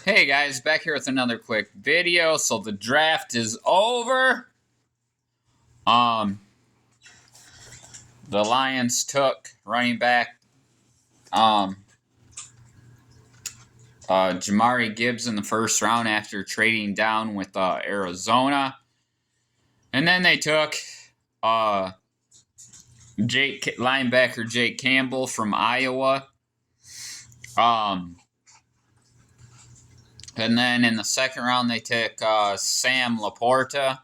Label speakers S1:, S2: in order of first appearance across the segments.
S1: Hey guys, back here with another quick video. So the draft is over. The Lions took running back Jamari Gibbs in the first round after trading down with Arizona. And then they took linebacker Jake Campbell from Iowa. And then in the second round, they took Sam Laporta,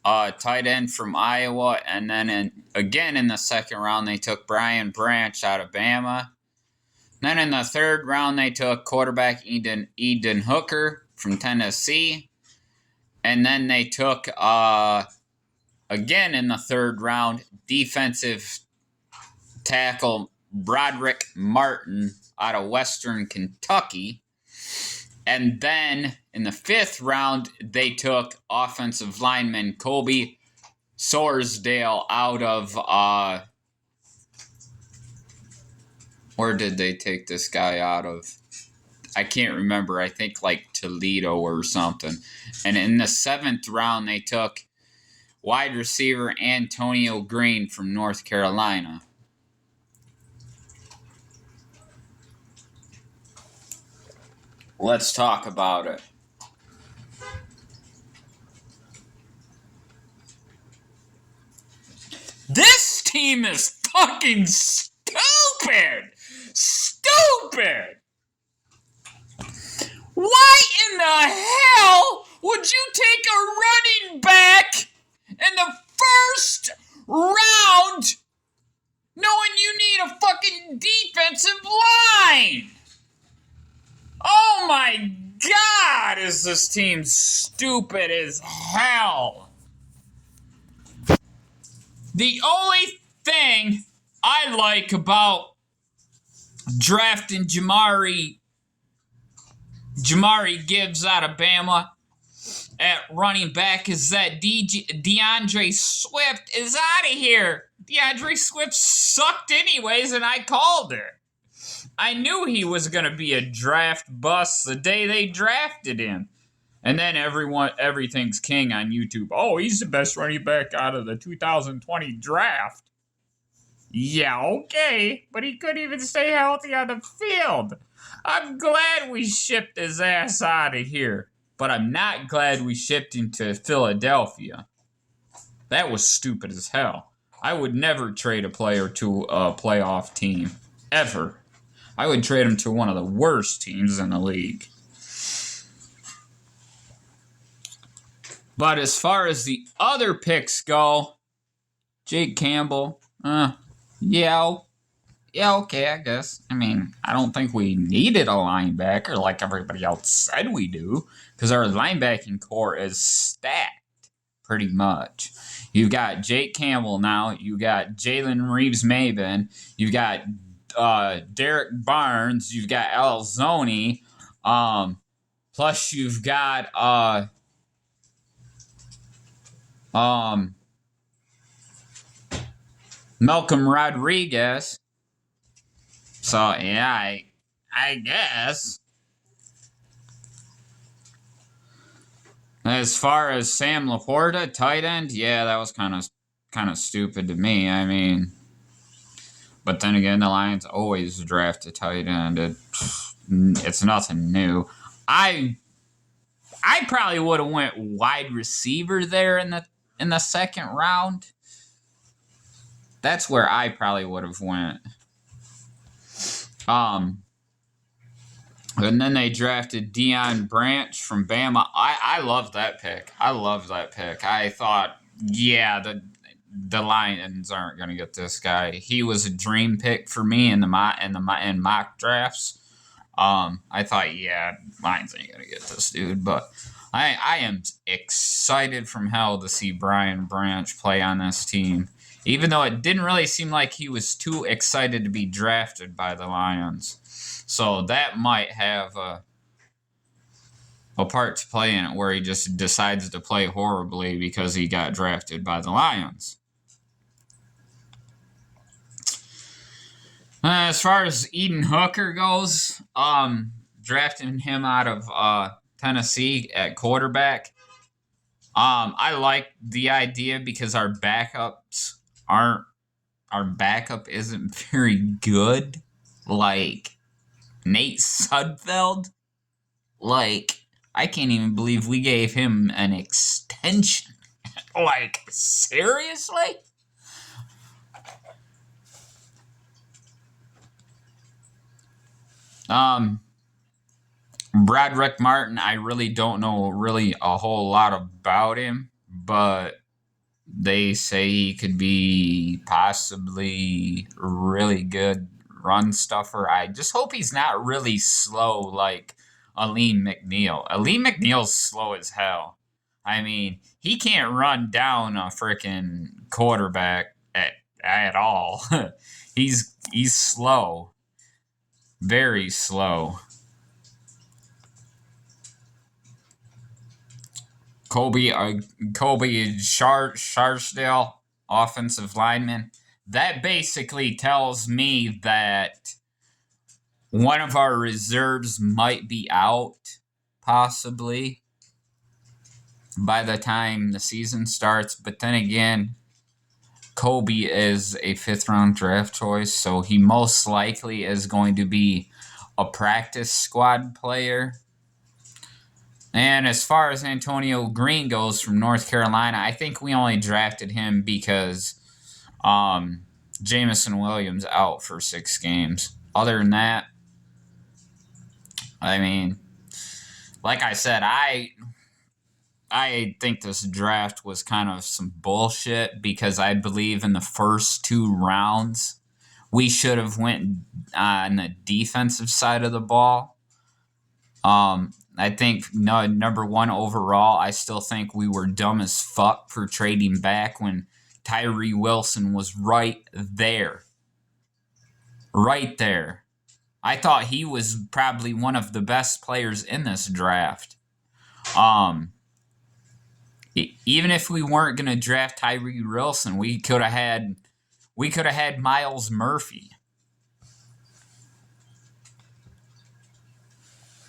S1: tight end from Iowa. And then again in the second round, they took Brian Branch out of Bama. Then in the third round, they took quarterback Eden Hooker from Tennessee. And then they took, again in the third round, defensive tackle Broderick Martin out of Western Kentucky. And then in the fifth round, they took offensive lineman Kobe Sorsdale out of, where did they take this guy out of? I can't remember. I think like Toledo or something. And in the seventh round, they took wide receiver Antonio Green from North Carolina. Let's talk about it. This team is fucking stupid! Stupid! Why in the hell would you take a running back in the first round knowing you need a fucking defensive line? Oh my God, is this team stupid as hell? The only thing I like about drafting Jamari Gibbs out of Bama at running back is that DeAndre Swift is out of here. DeAndre Swift sucked anyways, and I called it. I knew he was going to be a draft bust the day they drafted him. And then everything's king on YouTube. Oh, he's the best running back out of the 2020 draft. Yeah, okay. But he couldn't even stay healthy on the field. I'm glad we shipped his ass out of here. But I'm not glad we shipped him to Philadelphia. That was stupid as hell. I would never trade a player to a playoff team. Ever. I would trade him to one of the worst teams in the league. But as far as the other picks go, Jake Campbell, yeah, okay, I guess. I mean, I don't think we needed a linebacker like everybody else said we do, because our linebacking core is stacked, pretty much. You've got Jake Campbell now, you got Jalen Reeves-Maybin, you've got Derek Barnes, you've got Alzoni, plus you've got Malcolm Rodriguez. So yeah, I guess. As far as Sam Laporta, tight end, yeah, that was kind of stupid to me. I mean, but then again, the Lions always draft a tight end. It's nothing new. I probably would have went wide receiver there in the second round. That's where I probably would have went. And then they drafted Deion Branch from Bama. I love that pick. I thought, yeah, the Lions aren't going to get this guy. He was a dream pick for me in mock drafts. I thought, yeah, Lions ain't going to get this dude, but I am excited from hell to see Brian Branch play on this team, even though it didn't really seem like he was too excited to be drafted by the Lions. So that might have a part to play in it, where he just decides to play horribly because he got drafted by the Lions. As far as Eden Hooker goes, drafting him out of Tennessee at quarterback. I like the idea because our backups aren't our backup isn't very good. Like Nate Sudfeld. Like, I can't even believe we gave him an extension. Like, seriously? Broderick Martin, I really don't know really a whole lot about him, but they say he could be possibly really good run stuffer. I just hope he's not really slow like Aleem McNeil. Aleem McNeil's slow as hell. I mean, he can't run down a freaking quarterback at all. he's slow. Very slow. Kobe Scarsdale, offensive lineman. That basically tells me that one of our reserves might be out, possibly, by the time the season starts. But then again, Kobe is a 5th-round draft choice, so he most likely is going to be a practice squad player. And as far as Antonio Green goes from North Carolina, I think we only drafted him because Jameson Williams out for 6 games. Other than that, I mean, like I said, I think this draft was kind of some bullshit because I believe in the first 2 rounds we should have went on the defensive side of the ball. I think number 1 overall, I still think we were dumb as fuck for trading back when Tyree Wilson was right there. Right there. I thought he was probably one of the best players in this draft. Even if we weren't going to draft Tyree Wilson, we could have had Myles Murphy.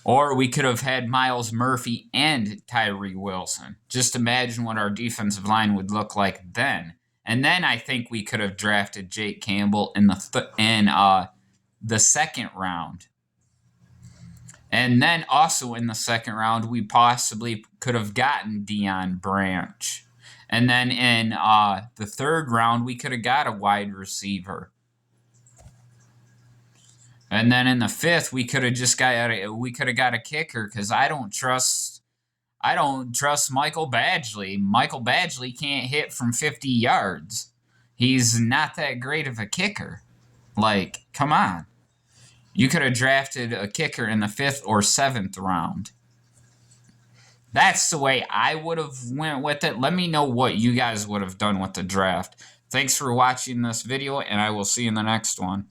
S1: Or we could have had Myles Murphy and Tyree Wilson. Just imagine what our defensive line would look like then. And then I think we could have drafted Jake Campbell in the 2nd round. And then also in the 2nd round, we possibly could have gotten Deion Branch. And then in the 3rd round, we could have got a wide receiver. And then in the 5th, we could have got a kicker because I don't trust Michael Badgley. Michael Badgley can't hit from 50 yards. He's not that great of a kicker. Like, come on. You could have drafted a kicker in the 5th or 7th round. That's the way I would have went with it. Let me know what you guys would have done with the draft. Thanks for watching this video, and I will see you in the next one.